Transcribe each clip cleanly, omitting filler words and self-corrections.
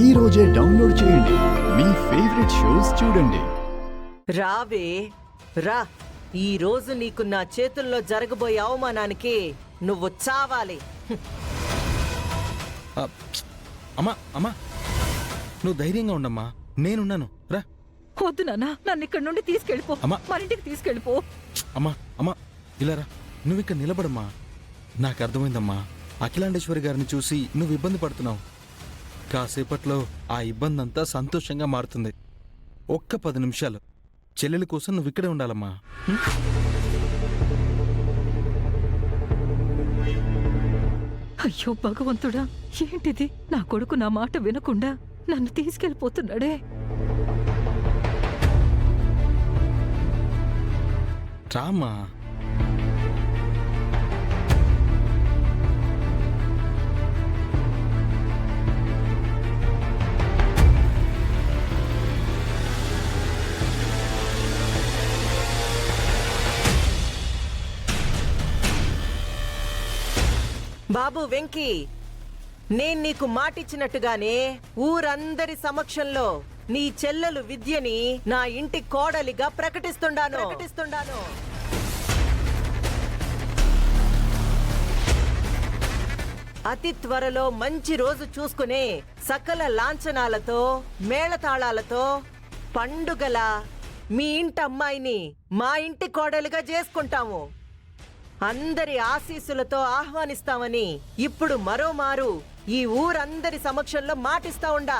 ఈ రోజే డౌన్లోడ్ చేయండి. మీ ఫేవరెట్ షోస్ చూడండి. రావే రా, ఈ రోజు నీకు నా చేతుల్లో జరగబోయే అవమానానికి నువ్వు చావాలి. అమ్మా అమ్మా, నువ్వు ధైర్యంగా ఉండమ్మా, నేనున్నాను. రా. వద్దు నాన్న, నన్ను ఇక్కడ నుండి తీసుకెళ్ళిపో. అమ్మా. మన ఇంటికి తీసుకెళ్ళిపో. అమ్మా అమ్మా, ఇలా రా. నువ్వు ఇక్కడ నిలబడమ్మా. నాకు అర్థమైందమ్మా, అఖిలాండేశ్వరి గారిని చూసి నువ్వు ఇబ్బంది పడుతున్నావు. కాసేపట్లో ఆ ఇబ్బంది అంతా సంతోషంగా మారుతుంది. ఒక్క 10 నిమిషాలు చెల్లెలి కోసం నువ్వు ఇక్కడే ఉండాలమ్మా. అయ్యో భగవంతుడా, ఏంటిది? నా కొడుకు నా మాట వినకుండా నన్ను తీసుకెళ్ళిపోతున్నాడే. రామ్మా. బాబు వెంకీ, నేను నీకు మాటిచ్చినట్టుగానే ఊరందరి సమక్షంలో నీ చెల్లెలు విద్యని నా ఇంటి కోడలిగా ప్రకటిస్తుండాను. అతి త్వరలో మంచి రోజు చూసుకునే సకల లాంఛనాలతో మేళతాళాలతో పండుగల మీ ఇంటి అమ్మాయిని మా ఇంటి కోడలిగా చేసుకుంటాము. అందరి ఆశీస్సులతో ఆహ్వానిస్తామని ఇప్పుడు మరోమారు ఈ ఊరందరి సమక్షంలో మాటిస్తా ఉండా.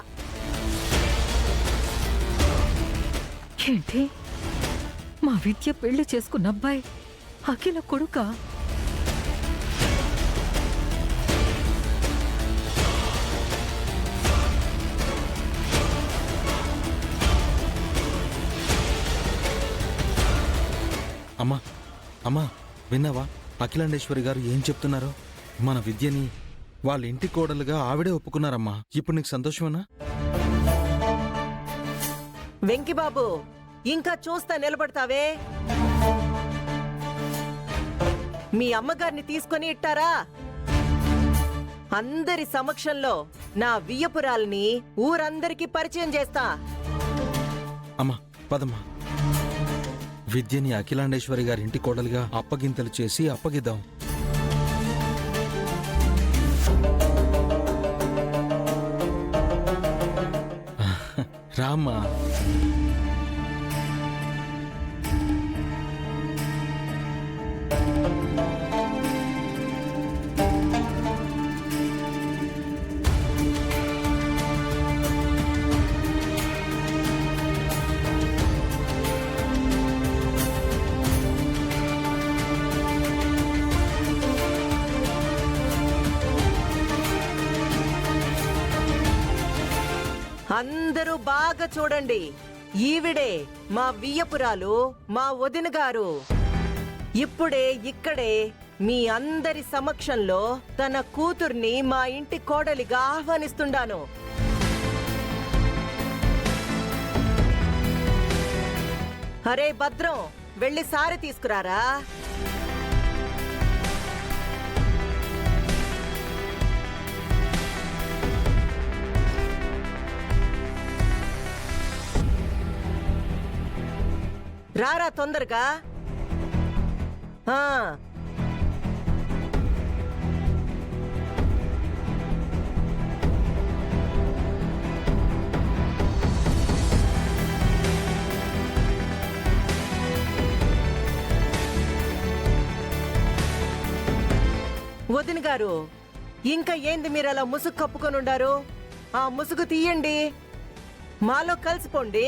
ఏంటి? మా విద్య పెళ్లి చేసుకున్న అబ్బాయి అఖిల కొడుకా? అమ్మా అమ్మా, విన్నావా అఖిలాండేశ్వరి గారు ఏం చెప్తున్నారో? మన విద్యని వాళ్ళ ఇంటి కోడలుగా ఆవిడే ఒప్పుకున్నారమ్మా. ఇప్పుడు నీకు సంతోషమేనా? వెంకిబాబు, ఇంకా చూస్తా నిలబడతావే? మీ అమ్మగారిని తీసుకొని ఇట్టారా? అందరి సమక్షంలో నా వియ్యపురాల్ని ఊరందరికీ పరిచయం చేస్తా. అమ్మా పదమ్మా, విద్యని అఖిలాండేశ్వరి గారి ఇంటి కోడలుగా అప్పగింతలు చేసి అప్పగిద్దాం. రామ్మా. అందరూ బాగా చూడండి. ఈవిడే మా వియ్యపురాలు, మా వదిన గారు. ఇప్పుడే ఇక్కడే మీ అందరి సమక్షంలో తన కూతుర్ని మా ఇంటి కోడలిగా ఆహ్వానిస్తుండాను. అరే భద్రం, వెళ్ళి సారి తీసుకురారా. రారా తొందరగా. వదిన గారు, ఇంకా ఏంది మీరు అలా ముసుగు కప్పుకొని ఉండారు? ఆ ముసుగు తీయండి, మాలో కలిసిపోండి.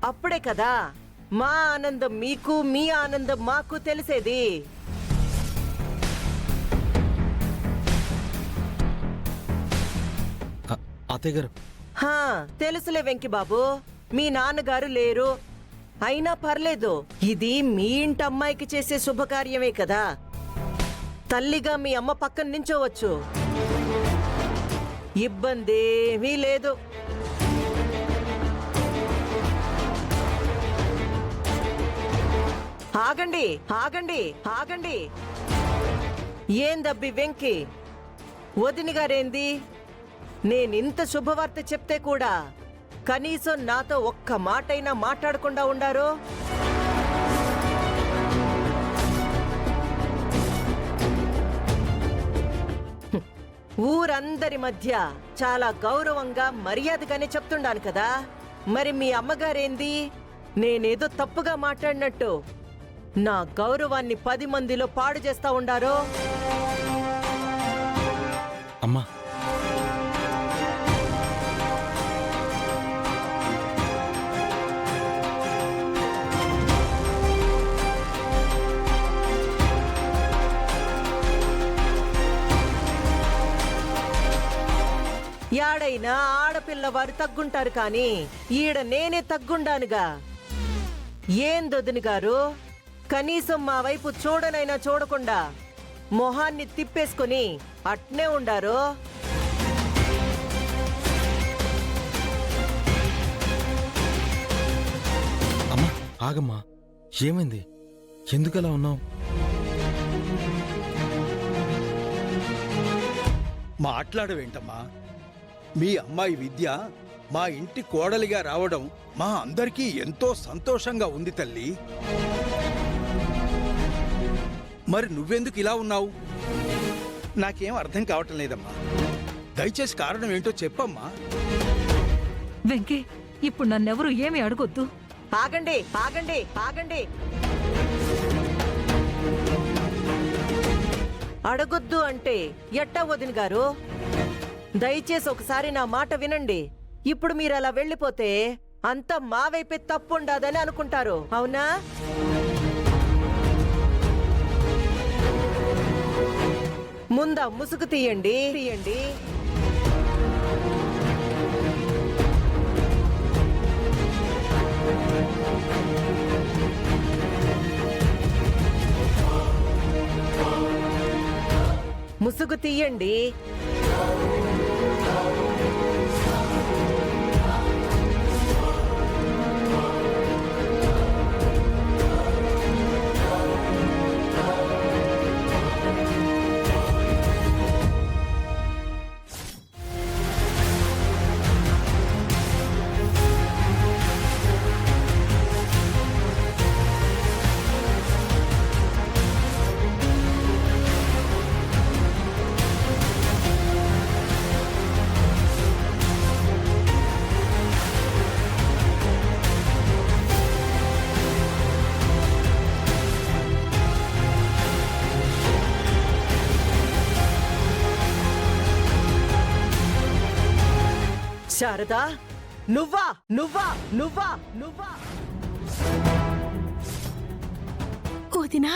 అప్పుడే కదా మా ఆనందం మీకు, మీ ఆనందం మాకు తెలిసేది. అత్తయ్య గారు. తెలుసులే వెంకిబాబు, మీ నాన్నగారు లేరు. అయినా పర్లేదు, ఇది మీ ఇంటి అమ్మాయికి చేసే శుభకార్యమే కదా. తల్లిగా మీ అమ్మ పక్కన నించోవచ్చు, ఇబ్బందేమీ లేదు. ఆగండి ఆగండి ఆగండి. ఏందబ్బి వెంకి, వదిన గారేంది? నేనింత శుభవార్త చెప్తే కూడా కనీసం నాతో ఒక్క మాటైనా మాట్లాడకుండా ఉండారు. ఊరందరి మధ్య చాలా గౌరవంగా మర్యాదగానే చెప్తుండాను కదా. మరి మీ అమ్మగారేంది నేనేదో తప్పుగా మాట్లాడినట్టు నా గౌరవాన్ని 10 మందిలో పాడు చేస్తా ఉండారో? అమ్మా, యాడైనా ఆడపిల్లవారు తగ్గుంటారు కాని ఈడ నేనే తగ్గుండానుగా. ఏందొదిని గారు, కనీసం మా వైపు చూడనైనా చూడకుండా మొహాన్ని తిప్పేసుకొని అట్నే ఉండారు. అమ్మా ఆగమ్మా, ఏమైంది? ఎందుకలా ఉన్నావు? మాట్లాడవేంటమ్మా? మీ అమ్మాయి విద్య మా ఇంటి కోడలిగా రావడం మా అందరికీ ఎంతో సంతోషంగా ఉంది తల్లి. మరి నువ్వెందుకు ఇలా ఉన్నావు? నాకేం అర్థం కావటం లేదమ్మా. దయచేసి కారణం ఏంటో చెప్పమ్మా. వెంకీ, ఇప్పుడు నన్నెవరూ ఏమీ అడగొద్దు. ఆగండి ఆగండి ఆగండి. అడగొద్దు అంటే ఎట్టా వదిన గారు? దయచేసి ఒకసారి నా మాట వినండి. ఇప్పుడు మీరు అలా వెళ్ళిపోతే అంతా మా వైపే తప్పుండదని అనుకుంటారు, అవునా? ముందా ముసుగు తీయండి తీయండి. ముసుగు తీయండి. శారదా, నువ్వా నువ్వా నువ్వా నువ్వా? వదినా